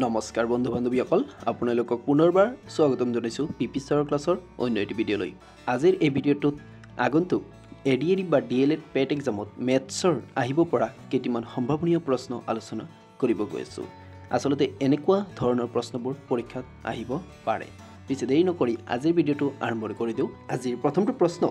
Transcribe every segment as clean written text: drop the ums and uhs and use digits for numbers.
নমস্কাৰ বন্ধু বান্ধৱীসকল আপোনালোকক পুনৰবাৰ স্বাগতম জনাইছোঁ পিপি ছাৰৰ ক্লাছৰ অন্য এটি ভিডিঅ'লৈ। আজিৰ এই ভিডিঅ'টোত আগন্তুক এডিএডি বা ডিএলএড পেট এক্সামত মেথছৰ আহিব পৰা কেইটামান সম্ভাৱনীয় প্ৰশ্ন আলোচনা কৰিব গৈ আছোঁ। আচলতে এনেকুৱা ধৰণৰ প্ৰশ্নবোৰ পৰীক্ষাত আহিব পাৰে। পিছে দেৰি নকৰি আজিৰ ভিডিঅ'টো আৰম্ভ কৰি দিওঁ। আজিৰ প্ৰথমটো প্ৰশ্ন,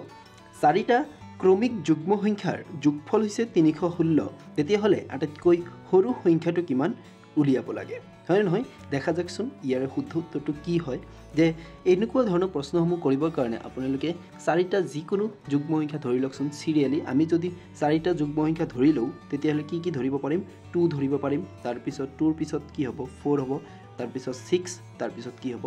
চাৰিটা ক্ৰমিক যুগ্ম সংখ্যাৰ যোগফল হৈছে 316, তেতিয়াহ'লে আটাইতকৈ সৰু সংখ্যাটো কিমান উলিয়াব লাগে? হয় নহয়, দেখা যাওকচোন ইয়াৰে শুদ্ধ উত্তৰটো কি হয়। যে এনেকুৱা ধৰণৰ প্ৰশ্নসমূহ কৰিবৰ কাৰণে আপোনালোকে চাৰিটা যিকোনো যুগ্ম সংখ্যা ধৰি লওকচোন চিৰিয়েলি। আমি যদি চাৰিটা যুগ্ম সংখ্যা ধৰি লওঁ তেতিয়াহ'লে কি ধৰিব পাৰিম? 2 ধৰিব পাৰিম, তাৰপিছত 2ৰ পিছত কি হ'ব? 4 হ'ব, তাৰপিছত 6, তাৰপিছত কি হ'ব?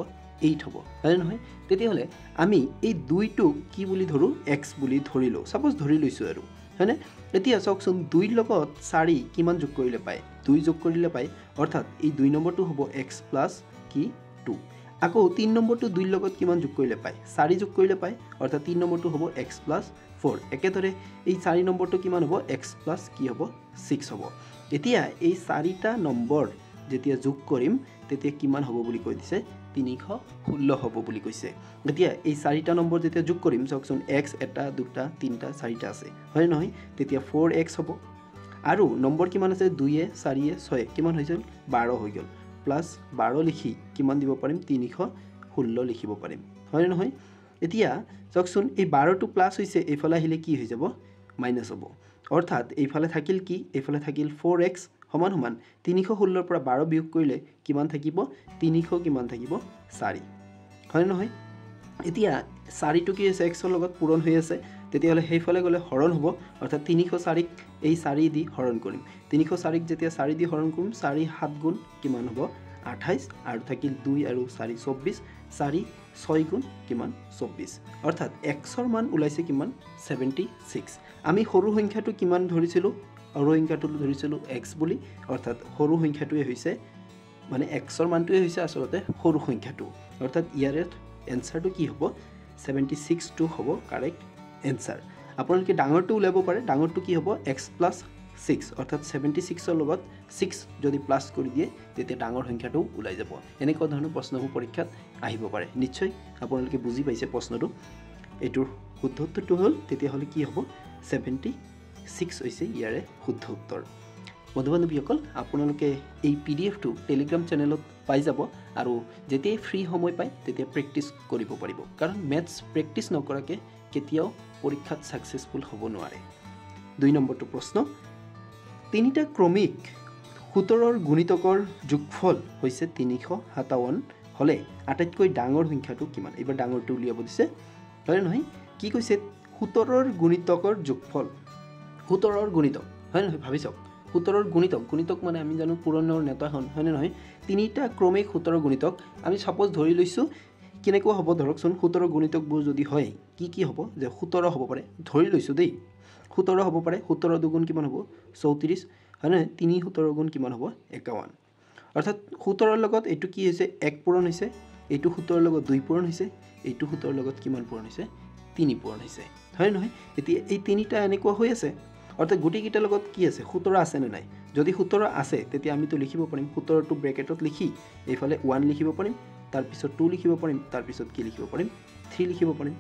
8 হ'ব, হয় নহয়? তেতিয়াহ'লে আমি এই 2টোক কি বুলি ধৰোঁ? x বুলি ধৰি লওঁ, ছাপ'জ ধৰি লৈছোঁ আৰু, হয়নে? এতিয়া চাওকচোন 2ৰ লগত 4 কিমান যোগ কৰিলে পায়? 2 যোগ কৰিলে পায়, অৰ্থাৎ এই 2 নম্বৰটো হ'ব x প্লাছ কি 2। আকৌ 3 নম্বৰটো 2ৰ লগত কিমান যোগ কৰিলে পায়? 4 যোগ কৰিলে পায়, অৰ্থাৎ 3 নম্বৰটো হ'ব x প্লাছ 4। একেদৰে এই 4 নম্বৰটো কিমান হ'ব? x প্লাছ কি হ'ব? 6 হ'ব। এতিয়া এই 4টা নম্বৰ যেতিয়া যোগ কৰিম তেতিয়া কিমান হ'ব বুলি কৈ দিছে? 316 হ'ব বুলি কৈছে। এতিয়া এই 4টা নম্বৰ যেতিয়া যোগ কৰিম, চাওকচোন x 1 2 3 4টা আছে, হয় নহয়? তেতিয়া 4x হ'ব। আৰু নম্বৰ কিমান আছে? 2 4 6 কিমান হৈ গ'ল? 12 হৈ গ'ল। প্লাছ 12 লিখি কিমান দিব পাৰিম? 316 লিখিব পাৰিম, হয় নহয়? এতিয়া চাওকচোন এই 12টো প্লাছ হৈছে, এইফালে আহিলে কি হৈ যাব? মাইনাছ হ'ব। অৰ্থাৎ এইফালে থাকিল কি? এইফালে থাকিল 4x সমান 316ৰ পৰা 12 বিয়োগ কৰিলে কিমান থাকিব? 300 কিমান থাকিব? 4, হয় নহয়? এতিয়া 4টো কি হৈছে? xৰ লগত পূৰণ হৈ আছে, তেতিয়াহ'লে সেইফালে গ'লে হৰণ হ'ব, অৰ্থাৎ 304ক এই 4 দি হৰণ কৰিম। 304ক যেতিয়া 4 দি হৰণ কৰিম, 4 7 গুণ কিমান হ'ব? 28, আৰু থাকিল 2 আৰু 4 24, 4 6 গুণ কিমান? 24, অৰ্থাৎ xৰ মান ওলাইছে কিমান? 76। আমি সৰু সংখ্যাটো কিমান ধৰিছিলোঁ? সৰু সংখ্যাটো ধৰিছিলোঁ x বুলি, অৰ্থাৎ সৰু সংখ্যাটোৱে হৈছে মানে xৰ মানটোৱে হৈছে আচলতে সৰু সংখ্যাটো, অৰ্থাৎ ইয়াৰে এনচাৰটো কি হ'ব? 76টো হ'ব কাৰেক্ট এনচাৰ। আপোনালোকে ডাঙৰটো উলিয়াব পাৰে। ডাঙৰটো কি হ'ব? x প্লাছ 6, অৰ্থাৎ 76ৰ লগত 6 যদি প্লাছ কৰি দিয়ে তেতিয়া ডাঙৰ সংখ্যাটো ওলাই যাব। এনেকুৱা ধৰণৰ প্ৰশ্নবোৰ পৰীক্ষাত আহিব পাৰে। নিশ্চয় আপোনালোকে বুজি পাইছে প্ৰশ্নটো। এইটোৰ শুদ্ধ উত্তৰটো হ'ল তেতিয়াহ'লে কি হ'ব? 76 হৈছে ইয়াৰে শুদ্ধ উত্তৰ। বন্ধু বান্ধৱীসকল, আপোনালোকে এই PDF-টো টেলিগ্ৰাম চেনেলত পাই যাব, আৰু যেতিয়াই ফ্ৰী সময় পায় তেতিয়া প্ৰেক্টিছ কৰিব পাৰিব, কাৰণ মেথছ প্ৰেক্টিছ নকৰাকৈ কেতিয়াও পৰীক্ষাত ছাকচেছফুল হ'ব নোৱাৰে। 2 নম্বৰটো প্ৰশ্ন, 3টা ক্ৰমিক 17ৰ গুণিতকৰ যোগফল হৈছে 357 হ'লে আটাইতকৈ ডাঙৰ সংখ্যাটো কিমান? এইবাৰ ডাঙৰটো উলিয়াব দিছে, হয় নহয়? কি কৈছে? 17ৰ গুণিতকৰ যোগফল। 17ৰ গুণিতক, হয় নহয়? ভাবি চাওক, 17ৰ গুণিতক মানে আমি জানো পূৰণৰ নেতাখন, হয়নে নহয়? 3টা ক্ৰমিক 17ৰ গুণিতক আমি ছাপ'জ ধৰি লৈছোঁ। কেনেকুৱা হ'ব ধৰকচোন? 17ৰ গুণিতকবোৰ যদি হয় কি হ'ব? যে 17 হ'ব পাৰে, ধৰি লৈছোঁ দেই, 17 হ'ব পাৰে। 17 দুগুণ কিমান হ'ব? 34, হয় নহয়? 3 17 গুণ কিমান হ'ব? 51। অৰ্থাৎ 17ৰ লগত এইটো কি হৈছে? 1 পূৰণ হৈছে, এইটো 17ৰ লগত 2 পূৰণ হৈছে, এইটো 17ৰ লগত কিমান পূৰণ হৈছে? 3 পূৰণ হৈছে, হয় নহয়? এতিয়া এই 3টা এনেকুৱা হৈ আছে, অৰ্থাৎ গোটেইকেইটাৰ লগত কি আছে? 17 আছেনে নাই? যদি 17 আছে তেতিয়া আমিতো লিখিব পাৰিম, 17টো ব্ৰেকেটত লিখি এইফালে 1 লিখিব পাৰিম, তাৰপিছত 2 লিখিব পাৰিম, তাৰপিছত কি লিখিব পাৰিম? 3 লিখিব পাৰিম,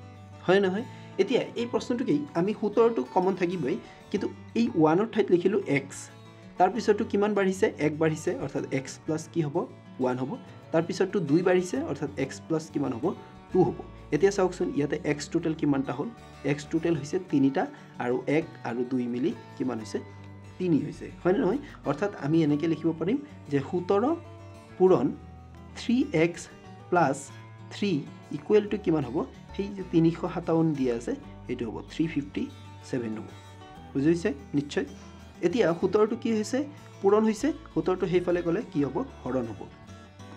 হয় নহয়? এতিয়া এই প্ৰশ্নটোকেই আমি 17টো কমন থাকিবই, কিন্তু এই 1ৰ ঠাইত লিখিলোঁ x, তাৰপিছতো কিমান বাঢ়িছে? 1 বাঢ়িছে, অৰ্থাৎ x প্লাছ কি হ'ব? 1 হ'ব। তাৰপিছতো 2 বাঢ়িছে, অৰ্থাৎ x প্লাছ কিমান হ'ব? 2 হ'ব। এতিয়া চাওকচোন ইয়াতে x টোটেল কিমানটা হ'ল? x টোটেল হৈছে 3টা, আৰু 1 আৰু 2 মিলি কিমান হৈছে? 3 হৈছে, হয়নে নহয়? অৰ্থাৎ আমি এনেকৈ লিখিব পাৰিম যে 17 পূৰণ 3x প্লাছ 3 ইকুৱেল টু কিমান হ'ব? সেই যে 357 দিয়া আছে সেইটো হ'ব 357 হ'ব। বুজিছে নিশ্চয়? এতিয়া 17টো কি হৈছে? পূৰণ হৈছে। 17টো সেইফালে গ'লে কি হ'ব? হৰণ হ'ব,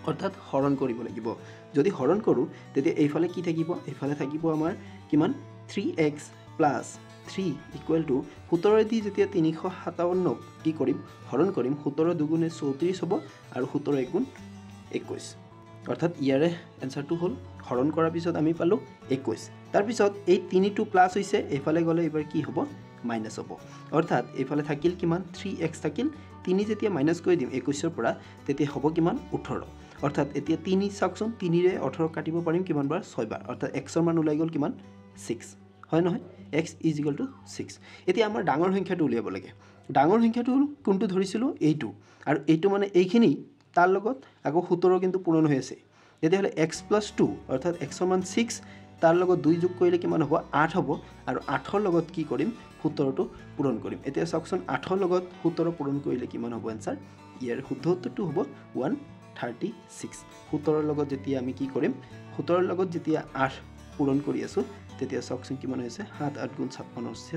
অৰ্থাৎ হৰণ কৰিব লাগিব। যদি হৰণ কৰোঁ তেতিয়া এইফালে কি থাকিব? এইফালে থাকিব আমাৰ কিমান? 3x প্লাছ 3 ইকুৱেল টু 17 যেতিয়া 357ক কি কৰিম? হৰণ কৰিম। 17 দুগুণে 34 হ'ব, আৰু 17 এগুণ 21, অৰ্থাৎ ইয়াৰে এনচাৰটো হ'ল হৰণ কৰাৰ পিছত আমি পালোঁ 21। তাৰপিছত এই 3টো প্লাছ হৈছে, এইফালে গ'লে এইবাৰ কি হ'ব? মাইনাছ হ'ব অৰ্থাৎ এইফালে থাকিল কিমান 3x থাকিল 3 যেতিয়া মাইনাছ কৰি দিম 21 পৰা তেতিয়া হ'ব কিমান 18 অৰ্থাৎ এতিয়া 3 চাওকচোন 3 ৰে 18 কাটিব পাৰিম কিমান বাৰ 6 বাৰ অৰ্থাৎ x ৰ মান ওলাই গ'ল কিমান 6 হয় নহয় x = 6 এতিয়া আমাৰ ডাঙৰ সংখ্যাটো উলিয়াব লাগে ডাঙৰ সংখ্যাটো কোনটো ধৰিছিলো এইটো আৰু এইটো মানে এইখিনি তাৰ লগত আকৌ 17 কিন্তু পূৰণ হৈ আছে তেতিয়া হলে x + 2 অৰ্থাৎ x ৰ মান 6 তাৰ লগত 2 যোগ কৰিলে কিমান হ'ব 8 হ'ব আৰু 8 ৰ লগত কি কৰিম 17 টো পূৰণ কৰিম এতিয়া চাওকচোন 8 ৰ লগত 17 পূৰণ কৰিলে কিমান হ'ব आंसर ইয়াৰ শুদ্ধ উত্তৰটো হ'ব 136 17 ৰ লগত যেতিয়া আমি কি কৰিম 17 ৰ লগত যেতিয়া 8 পূৰণ কৰি আছো তেতিয়া চাওকচোন কিমান হৈছে 7 8 * 56 হৈছে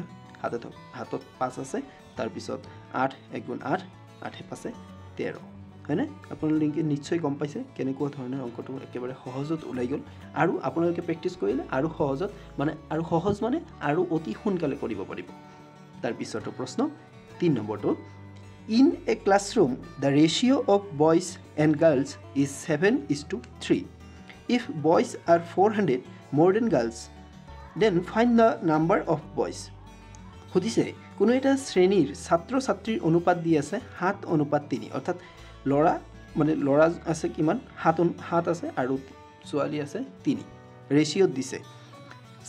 হাতত 5 আছে তাৰ পিছত 8 1 * 8 8 5 13 হয়নে আপোনালোকে নিশ্চয় গম পাইছে কেনেকুৱা ধৰণৰ অংকটো একেবাৰে সহজত ওলাই গ'ল আৰু আপোনালোকে প্ৰেক্টিস কৰিলে আৰু সহজত মানে আৰু সহজ মানে আৰু অতি সোনকালে কৰিব পাৰিব তাৰ পিছৰটো প্ৰশ্ন 3 নম্বৰটো in a classroom the ratio of boys and girls is 7:3 if boys are 400 more than girls then find the number of boys সুধিছে কোনো এটা শ্ৰেণীৰ ছাত্ৰ ছাত্ৰীৰ অনুপাত দি আছে 7:3 অৰ্থাৎ লৰা মানে লৰা আছে কিমান 7 আছে আৰু ছোৱালী আছে 3 ৰেশিও দিছে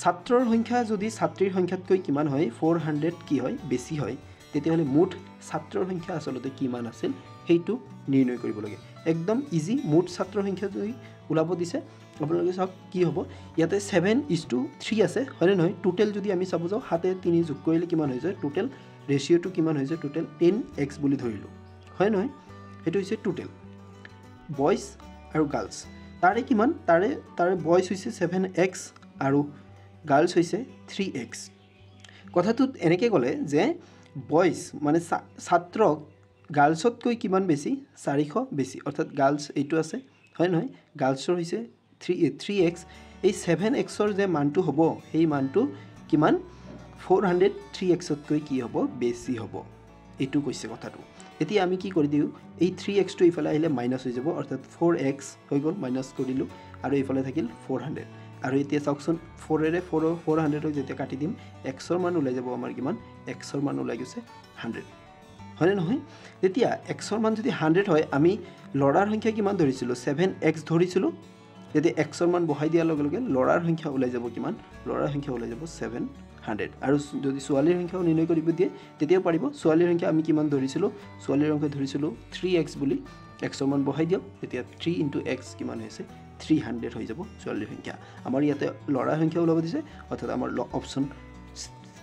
ছাত্ৰৰ সংখ্যা যদি ছাত্ৰীৰ সংখ্যাতকৈ কিমান হয় 400 কি হয় বেছি হয় তেতিয়া হলে মুঠ ছাত্ৰৰ সংখ্যা আসলতে কিমান আছিল হেইটো নিৰ্ণয় কৰিব লাগে একদম ইজি মুঠ ছাত্ৰৰ সংখ্যা যদি উলাব দিছে আপোনালোকে চাওক কি হ'ব ইয়াতে 7:3 আছে হয় নহয় টোটাল যদি আমি চাব যাও হাতে 3 যোগ কৰিলে কিমান হৈ যায় টোটাল ৰেশিওটো কিমান হৈ যায় টোটাল 10x বুলি ধৰিলো হয় নহয় এটো হৈছে টোটাল বয়স আৰু গাৰ্লস তাৰে কিমান তাৰে বয়স হৈছে 7x আৰু গাৰ্লস হৈছে 3x কথাটোত এনেকে গলে যে বয়স মানে ছাত্ৰ গাৰ্লসতকৈ কিমান বেছি 400 বেছি অৰ্থাৎ গাৰ্লস এইটো আছে হয় নহয় গাৰ্লসৰ হৈছে 3x এই 7x ৰ যে মানটো হ'ব সেই মানটো কিমান 400 3x তকৈ কি হ'ব বেছি হ'ব এটো কৈছে কথাটো এতিয়া আমি কি কৰি দিও এই 3x টো ইফালে আহিলে মাইনাস হৈ যাব অৰ্থাৎ 4x হৈ গল মাইনাস কৰিলো আৰু ইফালে থাকিল 400 আৰু এতিয়া চাওকচোন 4 ৰে 400 ক যেতিয়া কাটি দিম x ৰ মান ওলাই যাব আমাৰ কিমান x ৰ মান ওলাই গৈছে 100 হয় নহয় তেতিয়া x ৰ মান যদি 100 হয় আমি লৰাৰ সংখ্যা কিমান ধৰিছিলো 7x ধৰিছিলো যদি x ৰ মান বহাই দিয়াৰ লগে লগে লৰাৰ সংখ্যা ওলাই যাব কিমান লৰাৰ সংখ্যা ওলাই যাব 700 আৰু যদি ছোৱালীৰ সংখ্যা নিৰ্ণয় কৰিব দিয়ে তেতিয়াও পাৰিব ছোৱালীৰ সংখ্যা আমি কিমান ধৰিছিলো ছোৱালীৰ সংখ্যা ধৰিছিলো 3x বুলি x ৰ মান বহাই দিও তেতিয়া 3 * x কিমান হৈছে 300 হৈ যাব ছোৱালীৰ সংখ্যা আমাৰ ইয়াতে লৰাৰ সংখ্যা ওলাব দিছে অৰ্থাৎ আমাৰ অপচন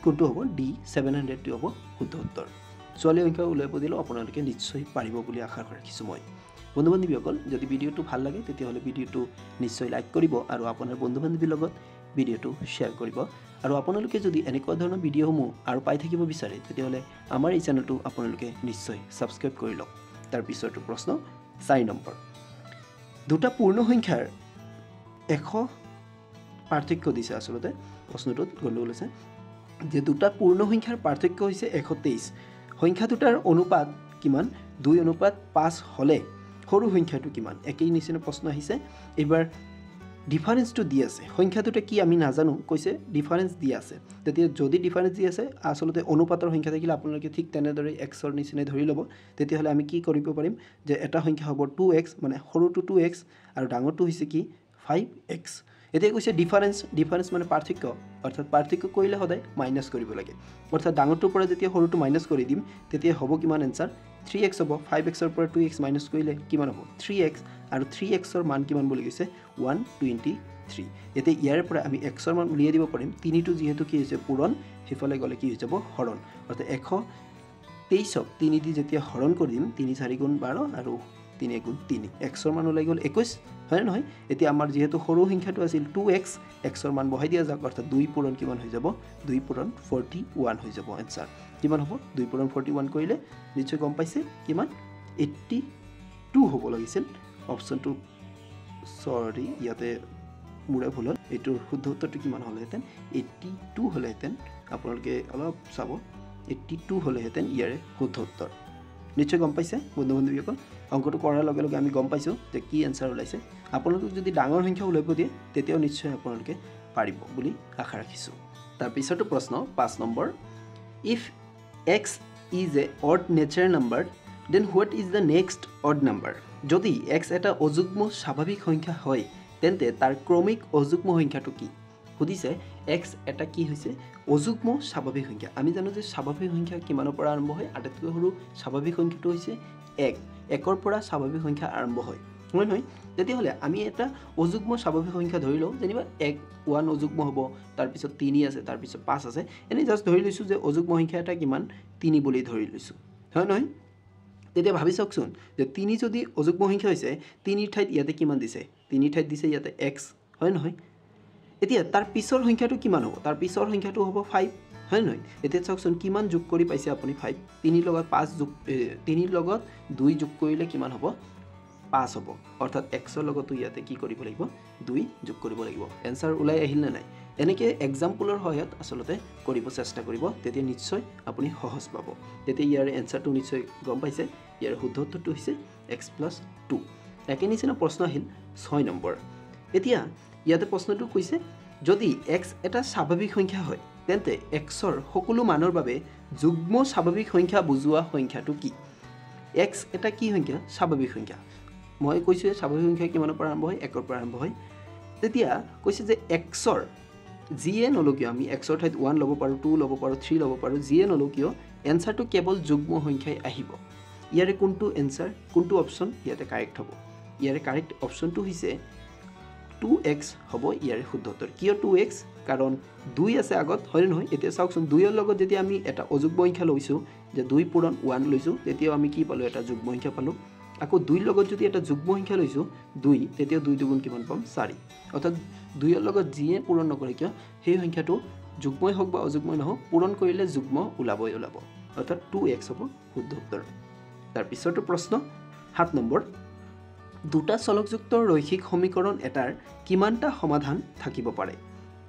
কোনটো হ'ব ডি 700 টো হ'ব শুদ্ধ উত্তৰ ছোৱালীৰ সংখ্যা ওলাব দিলে আপোনালোকে নিশ্চয় পাৰিব বুলি আশা ৰাখিছো মই বন্ধু-বান্ধৱীসকল যদি ভিডিওটো ভাল লাগে তেতিয়া হলে ভিডিওটো নিশ্চয় লাইক কৰিব আৰু আপোনাৰ বন্ধু-বান্ধৱীৰ লগত ভিডিওটো শেয়াৰ কৰিব আৰু আপোনালোকে যদি এনেকুৱা ধৰণৰ ভিডিওসমূহ আৰু পাই থাকিব বিচাৰে তেতিয়া হলে আমাৰ এই চেনেলটো আপোনালোকে নিশ্চয় সাবস্ক্ৰাইব কৰি লওক তাৰ পিছৰটো প্ৰশ্ন 4 নম্বৰ দুটা পূৰ্ণ সংখ্যাৰ 100 পাৰ্থক্য দিছে আসলতে প্ৰশ্নটোত গণ্ডগোল আছে যে দুটা পূৰ্ণ সংখ্যাৰ পাৰ্থক্য হৈছে 123 সংখ্যা দুটাৰ অনুপাত কিমান 2:5 হলে সৰু সংখ্যাটো কিমান একই নিচিনা প্ৰশ্ন আহিছে এবাৰ ডিফাৰেন্সটো দি আছে সংখ্যা দুটা কি আমি নাজানো কৈছে ডিফাৰেন্স দি আছে তেতিয়া যদি ডিফাৰেন্স দি আছে আসলতে অনুপাতৰ সংখ্যা থাকিলে আপোনালোকে ঠিক তেনেদৰে x ৰ নিচিনা ধৰি লব তেতিয়া হলে আমি কি কৰিব পাৰিম যে এটা সংখ্যা হ'ব 2x মানে সৰুটো 2x আৰু ডাঙৰটো হৈছে কি 5x এতিয়া কৈছে ডিফাৰেন্স মানে পাৰ্থক্য অৰ্থাৎ পাৰ্থক্য কৰিলে সদায় মাইনাস কৰিব লাগে অৰ্থাৎ ডাঙৰটোৰ পৰা যেতিয়া সৰুটো মাইনাস কৰি দিম তেতিয়া হ'ব কিমান आंसर 3x হ'ব 5x ৰ পৰা 2x মাইনাস কৰিলে কিমান হ'ব 3x আৰু 3x ৰ মান কিমান বুলি কৈছে 123 এতে ইয়াৰ পৰা আমি x ৰ মান উলিয়াই দিব পাৰিম 3 টো যেহেতু কি হৈছে পূৰণ হেফালে গলে কি হৈ যাব হৰণ অৰ্থাৎ 123 ক 3 দি যেতিয়া হৰণ কৰিম 3 4 * 12 আৰু 3 * 3 x ৰ মান ওলাই গল 21 হয় নহয় এতিয়া আমাৰ যেহেতু সৰু সংখ্যাটো আছিল 2x x ৰ মান বহাই দিয়া যাক অৰ্থাৎ 2 পূৰণ কিমান হৈ যাব 2 পূৰণ 41 হৈ যাব आंसर কিমান হ'ব 2 পূৰণ 41 কৰিলে নিশ্চয় গম পাইছে কিমান 82 হ'ব লাগিছিল অপচনটো সৰি ইয়াতে মুৰে ভুল হ'ল এটোৰ শুদ্ধ উত্তৰটো কিমান হ'লহেতেন 82 হ'লহেতেন আপোনালোকে অলপ চাব 82 হ'লহেতেন ইয়াৰে শুদ্ধ উত্তৰ নিশ্চয় গম পাইছে বন্ধু-বান্ধৱীসকল অংকটো কৰাৰ লগে লগে আমি গম পাইছো যে কি आंसर ওলাইছে আপোনালোকক যদি ডাঙৰ সংখ্যা উলাব দিয়ে তেতিয়াও নিশ্চয় আপোনালোকে পাৰিব বুলি আশা ৰাখিছো তাৰ পিছৰটো প্ৰশ্ন 5 number if x is a odd natural number then what is the next odd number যদি এক্স এটা অযুগ্ম স্বাভাৱিক সংখ্যা হয় তেন্তে তাৰ ক্ৰমিক অযুগ্ম সংখ্যাটো কি সুধিছে এক্স এটা কি হৈছে অযুগ্ম স্বাভাৱিক সংখ্যা আমি জানো যে স্বাভাৱিক সংখ্যা কিমানৰ পৰা আৰম্ভ হয় আটাইতকৈ সৰু স্বাভাৱিক সংখ্যাটো হৈছে 1 পৰা স্বাভাৱিক সংখ্যা আৰম্ভ হয় হয় নহয় তেতিয়াহ'লে আমি এটা অযুগ্ম স্বাভাৱিক সংখ্যা ধৰি লওঁ যেনিবা 1 অযুগ্ম হ'ব তাৰপিছত 3 আছে তাৰপিছত 5 আছে এনে জাষ্ট ধৰি লৈছোঁ যে অযুগ্ম সংখ্যা এটা কিমান 3 বুলি ধৰি লৈছোঁ হয় নহয় তেতিয়া ভাবি চাওকচোন যে 3 যদি অযুগ্ম সংখ্যা হৈছে 3 ঠাইত ইয়াতে কিমান দিছে 3 ঠাইত দিছে ইয়াতে x হয় নহয় এতিয়া তাৰ পিছৰ সংখ্যাটো কিমান হ'ব তাৰ পিছৰ সংখ্যাটো হ'ব 5 হয় নহয় এতিয়া চাওকচোন কিমান যোগ কৰি পাইছে আপুনি 5 3 লগত 5 যোগ 3 লগত 2 যোগ কৰিলে কিমান হ'ব 5 হ'ব অৰ্থাৎ x ৰ লগতো ইয়াতে কি কৰিব লাগিব 2 যোগ কৰিব লাগিব এনসাৰ ওলাই আহিল না নাই এনেকে এক্সাম্পলৰ সহায়ত আসলতে কৰিব চেষ্টা কৰিব তেতিয়া নিশ্চয় আপুনি সহজ পাব তেতিয়া ইয়াৰ এনসাৰটো নিশ্চয় গম পাইছে ইয়াৰ শুদ্ধ উত্তৰটো হৈছে x + 2 একে নিচিনা প্ৰশ্ন আহিল 6 নম্বৰ এতিয়া ইয়াতে প্ৰশ্নটো কৈছে যদি x এটা স্বাভাৱিক সংখ্যা হয় তেন্তে x ৰ সকলো মানৰ বাবে যুগ্ম স্বাভাৱিক সংখ্যা বুজোৱা সংখ্যাটো কি x এটা কি সংখ্যা স্বাভাৱিক সংখ্যা মই কৈছোঁ স্বাভাৱিক সংখ্যা কিমানৰ পৰা আৰম্ভ হয় 1 ৰ পৰা আৰম্ভ হয় তেতিয়া কৈছে যে x ৰ যিয়ে নলকিও আমি x ৰ ঠাইত 1 ল'ব পাৰোঁ 2 ল'ব পাৰোঁ 3 ল'ব পাৰোঁ যিয়ে নলকিও এনসাৰটো কেৱল যুগ্ম সংখ্যাই আহিব ইয়াৰে কোনটো এনসাৰ কোনটো অপচন ইয়াতে কাৰেক্ট হ'ব ইয়াৰে কাৰেক্ট অপচনটো হৈছে 2x হ'ব ইয়াৰে শুদ্ধ উত্তৰ কিয় 2x কাৰণ 2 আছে আগত হয় নহয় এতিয়া চাওকচোন 2 ৰ লগত যেতিয়া আমি এটা অযুগ্ম সংখ্যা লৈছোঁ যে 2 পূৰণ 1 লৈছোঁ তেতিয়া আমি কি পালোঁ এটা যুগ্ম সংখ্যা পালোঁ আকৌ 2 ৰ লগত যদি এটা যুগ্ম সংখ্যা লৈছোঁ 2 তেতিয়া 2 দুগুণ কিমান পাম 4 অৰ্থাৎ 2 ৰ লগত যিয়ে পূৰণ নকৰে কিয় সেই সংখ্যাটো যুগ্মই হওক বা অযুগ্মই নহওক পূৰণ কৰিলে যুগ্ম ওলাব অৰ্থাৎ 2x হ'ব শুদ্ধ উত্তৰ তাৰ পিছৰটো প্ৰশ্ন 7 নম্বৰ দুটা চলকযুক্ত ৰৈখিক সমীকৰণ এটাৰ কিমানটা সমাধান থাকিব পাৰে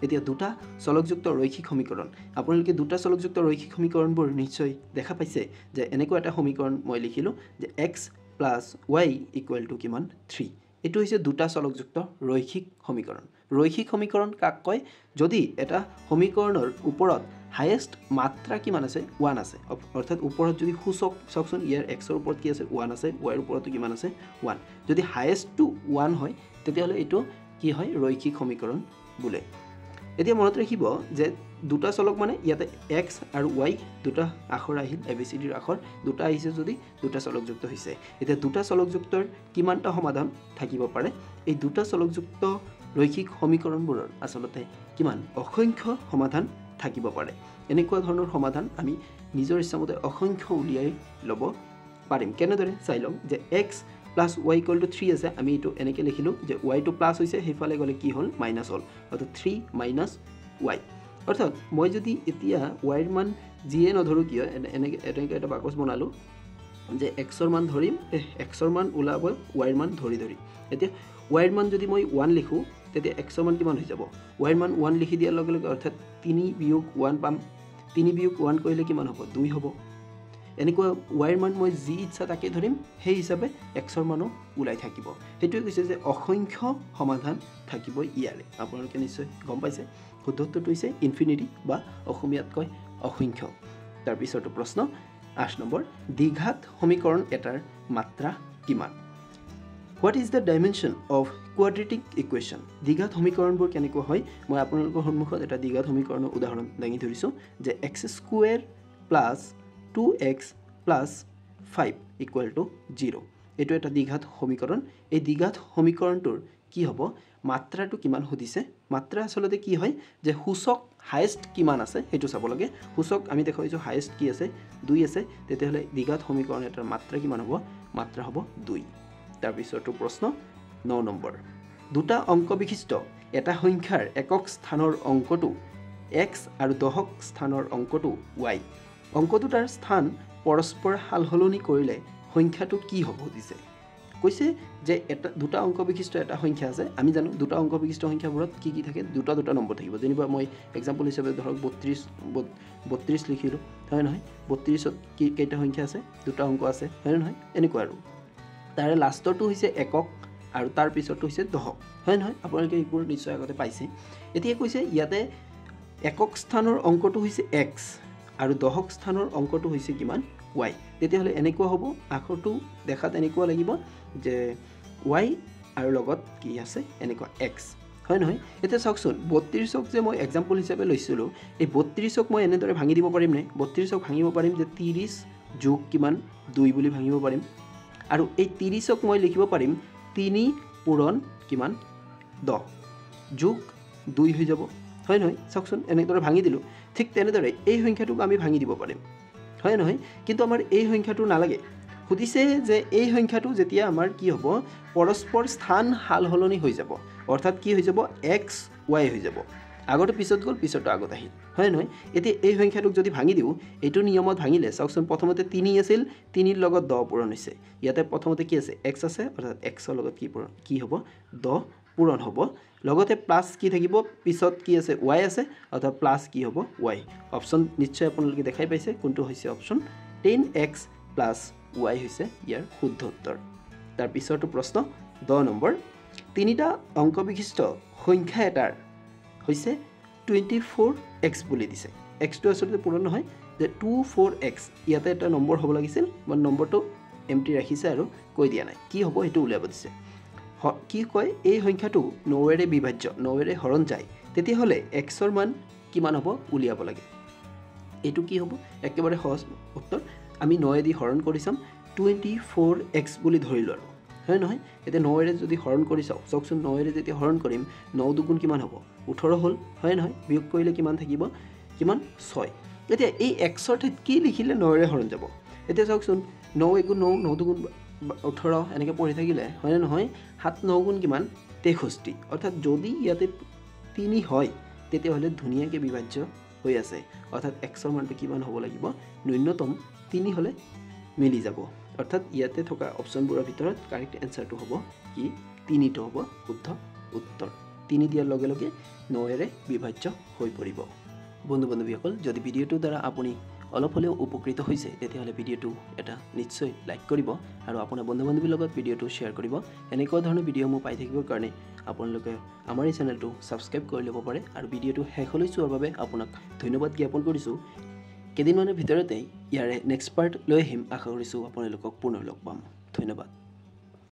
এতিয়া দুটা চলকযুক্ত ৰৈখিক সমীকৰণ আপোনালোকে দুটা চলকযুক্ত ৰৈখিক সমীকৰণবোৰ নিশ্চয় দেখা পাইছে যে এনেকুৱা এটা সমীকৰণ মই লিখিলোঁ যে x + y = কিমান 3 এটো হৈছে দুটা চলকযুক্ত ৰৈখিক সমীকৰণ কাক কয় যদি এটা সমীকৰণৰ ওপৰত হাইয়েষ্ট মাত্ৰা কিমান আছে 1 আছে অৰ্থাৎ ওপৰত যদি সূচক চাওকচোন ইয়াৰ x ৰ ওপৰত কি আছে 1 আছে y ৰ ওপৰতো কিমান আছে 1 যদি হাইয়েষ্টটো 1 হয় তেতিয়াহ'লে এটো কি হয় ৰৈখিক সমীকৰণ বোলে এতিয়া মনত ৰাখিব যে দুটা চলক মানে ইয়াতে x আৰু y দুটা আখৰ আহিল ABCD ৰ আখৰ দুটা আহিছে যদি দুটা চলকযুক্ত হৈছে এতিয়া দুটা চলকযুক্তৰ কিমানটা সমাধান থাকিব পাৰে এই দুটা চলকযুক্ত ৰৈখিক সমীকৰণবোৰৰ আসলতে কিমান অসংখ্য সমাধান থাকিব পাৰে এনেকুৱা ধৰণৰ সমাধান আমি নিজৰ ইচ্ছামতে অসংখ্য উলিয়াই ল'ব পাৰিম কেনেদৰে চাই লওঁ যে x + y = 3 আছে আমি এটো এনেকৈ লিখিলোঁ যে y টো প্লাস হৈছে হেফালে গলে কি হ'ল মাইনাস হ'ল অৰ্থাৎ 3 - y অৰ্থাৎ মই যদি এতিয়া y ৰ মান যিয়ে নধৰো কিয় এনেকৈ এটা বাকচ বনালোঁ যে x ৰ মান ধৰিম x ৰ মান ওলাব y ৰ মান ধৰি এতিয়া y ৰ মান যদি মই 1 লিখোঁ তেতিয়া x ৰ মান কিমান হৈ যাব y ৰ মান 1 লিখি দিয়াৰ লগে লগে অৰ্থাৎ 3 - 1 পাম 3 - 1 কৰিলে কিমান হ'ব 2 হ'ব এনেকুৱা y ৰ মান মই যি ইচ্ছা তাকে ধৰিম সেই হিচাপে x ৰ মানো ওলাই থাকিব হেতুৱে কৈছে যে অসংখ্য সমাধান থাকিব ইয়াৰে আপোনালোকে নিশ্চয় গম পাইছে শুদ্ধ উত্তৰটো হৈছে ইনফিনিটি বা অসমীয়াত কয় অসংখ্য তাৰ পিছৰটো প্ৰশ্ন 8 নম্বৰ দ্বিঘাত সমীকৰণ এটাৰ মাত্ৰা কিমান What is the dimension of quadratic equation? দ্বিঘাত সমীকৰণবোৰ কেনেকুৱা হয় মই আপোনালোকৰ সন্মুখত এটা দ্বিঘাত সমীকৰণৰ উদাহৰণ দাঙি ধৰিছোঁ যে x² + 2x + 5 = 0 এটো এটা দ্বিঘাত সমীকৰণ এই দ্বিঘাত সমীকৰণটোৰ কি হ'ব মাত্ৰাটো কিমান সুধিছে মাত্ৰা আসলতে কি হয় যে সূচক হাইয়েষ্ট কিমান আছে হেতু চাব লাগে সূচক আমি দেখাইছো হাইয়েষ্ট কি আছে 2 আছে তেতিয়াহলে দ্বিঘাত সমীকৰণ এটাৰ মাত্ৰা কিমান হ'ব মাত্ৰা হ'ব 2 তাৰ পিছৰটো প্ৰশ্ন 9 নম্বৰ দুটা অংক বিশিষ্ট এটা সংখ্যাৰ একক স্থানৰ অংকটো x আৰু দশক স্থানৰ অংকটো y অংক দুটাৰ স্থান পৰস্পৰ হালহলনি কৰিলে সংখ্যাটো কি হ'ব দিছে কৈছে যে এটা দুটা অংক বিশিষ্ট এটা সংখ্যা আছে আমি জানো দুটা অংক বিশিষ্ট সংখ্যাবোৰত কি কি থাকে দুটা নম্বৰ থাকিব যেনিবা মই এক্সাম্পল হিচাপে ধৰক 32 লিখিলোঁ হয় নহয় 32ত কি কেইটা সংখ্যা আছে দুটা অংক আছে হয় নহয় এনেকুৱা আৰু তাৰে লাষ্টৰটো হৈছে একক আৰু তাৰ পিছৰটো হৈছে দশক হয় নহয় আপোনালোকে এইবোৰ নিশ্চয় আগতে পাইছে এতিয়া কৈছে ইয়াতে একক স্থানৰ অংকটো হৈছে x আৰু দশক স্থানৰ অংকটো হৈছে কিমান y তেতিয়াহ'লে এনেকুৱা হ'ব আখৰটো দেখাত এনেকুৱা লাগিব যে y আৰু লগত কি আছে এনেকুৱা x হয় নহয় এতিয়া চাওকচোন 32ক যে মই এক্সাম্পল হিচাপে লৈছিলোঁ এই 32ক মই এনেদৰে ভাঙি দিব পাৰিম নে 32ক ভাঙিব পাৰিম যে 30 যোগ কিমান 2 বুলি ভাঙিব পাৰিম আৰু এই 30ক মই লিখিব পাৰিম 3 পূৰণ কিমান 10 যোগ 2 হৈ যাব হয় নহয় চাওকচোন এনেদৰে ভাঙি দিলোঁ ঠিক তেনেদৰে এই সংখ্যাটোক আমি ভাঙি দিব পাৰিম হয় নহয় কিন্তু আমাৰ এই সংখ্যাটো নালাগে সুধিছে যে এই সংখ্যাটো যেতিয়া আমাৰ কি হ'ব পৰস্পৰ স্থান হাল হলনি হৈ যাব অৰ্থাৎ কি হৈ যাব x y হৈ যাব আগতে পিছত গ'ল পিছতো আগত আহিল হয় নহয় এতিয়া এই সংখ্যাটোক যদি ভাঙি দিওঁ এইটো নিয়মত ভাঙিলে চাওকচোন প্ৰথমতে 3 আছিল 3 ৰ লগত 10 পূৰণ হৈছে ইয়াতে প্ৰথমতে কি আছে x আছে অৰ্থাৎ x ৰ লগত কি হ'ব 10 পূৰণ হ'ব লগতে প্লাস কি থাকিব পিছত কি আছে y আছে অৰ্থাৎ প্লাস কি হ'ব y অপচন নিশ্চয় আপোনালোকে দেখাই পাইছে কোনটো হৈছে অপচন 10x + y হৈছে ইয়াৰ শুদ্ধ উত্তৰ তাৰ পিছৰটো প্ৰশ্ন 10 নম্বৰ তিনিটা অংক বিশিষ্ট সংখ্যা এটাৰ হৈছে 24x বুলি দিছে x টো আসলে পূৰণ নহয় যে 24x ইয়াতে এটা নম্বৰ হ'ব লাগিছিল মানে নম্বৰটো এমটি ৰাখিছে আৰু কৈ দিয়া নাই কি হ'ব এটো উলিয়াব দিছে কি কয় এই সংখ্যাটো 9 ৰে বিভাজ্য 9 ৰে হৰণ যায় তেতিয়াহ'লে x ৰ মান কিমান হ'ব উলিয়াব লাগে এটো কি হ'ব একেবাৰে সহজ উত্তৰ আমি 9 দি হৰণ কৰি চাম 24x বুলি ধৰিলো আৰু হয় নহয় এতিয়া 9 ৰে যদি হৰণ কৰি চাও চাওকচোন 9 ৰে যেতিয়া হৰণ কৰিম 9 দুগুণ কিমান হ'ব 18 হ'ল হয় নহয় বিয়োগ কৰিলে কিমান থাকিব কিমান 6 এতিয়া এই x ৰ ঠাইত কি লিখিলে 9 ৰে হৰণ যাব এতিয়া চাওকচোন 9 * 9 9 দুগুণ 18 এনেকৈ পঢ়ি থাকিলে হয় নহয় 7 9 গুণ কিমান 63 অৰ্থাৎ যদি ইয়াতে 3 হয় তেতিয়াহ'লে ধুনিয়াকৈ বিভাজ্য হৈ আছে অৰ্থাৎ x ৰ মানটো কিমান হ'ব লাগিব ন্যূনতম 3 হ'লে মিলি যাব অৰ্থাৎ ইয়াতে থকা অপচনবোৰৰ ভিতৰত কাৰেক্ট এনসাৰটো হ'ব কি 3টো হ'ব শুদ্ধ উত্তৰ 3 দিয়াৰ লগে লগে 9 ৰে বিভাজ্য হৈ পৰিব বন্ধু বান্ধৱীসকল যদি ভিডিঅ'টোৰ দ্বাৰা আপুনি অলপ হলেও উপকৃত হৈছে তেতিয়াহ'লে ভিডিঅ'টো এটা নিশ্চয় লাইক কৰিব আৰু আপোনাৰ বন্ধু বান্ধৱীৰ লগত ভিডিঅ'টো শ্বেয়াৰ কৰিব এনেকুৱা ধৰণৰ ভিডিঅ' মই পাই থাকিবৰ কাৰণে আপোনালোকে আমাৰ এই চেনেলটো সাবস্ক্ৰাইব কৰি ল'ব পাৰে আৰু ভিডিঅ'টো শেষলৈ চোৱাৰ বাবে আপোনাক ধন্যবাদ জ্ঞাপন কৰিছোঁ কেইদিনমানৰ ভিতৰতে ইয়াৰে নেক্সট পাৰ্ট লৈ আহিম আশা কৰিছোঁ আপোনালোকক পুনৰ লগ পাম ধন্যবাদ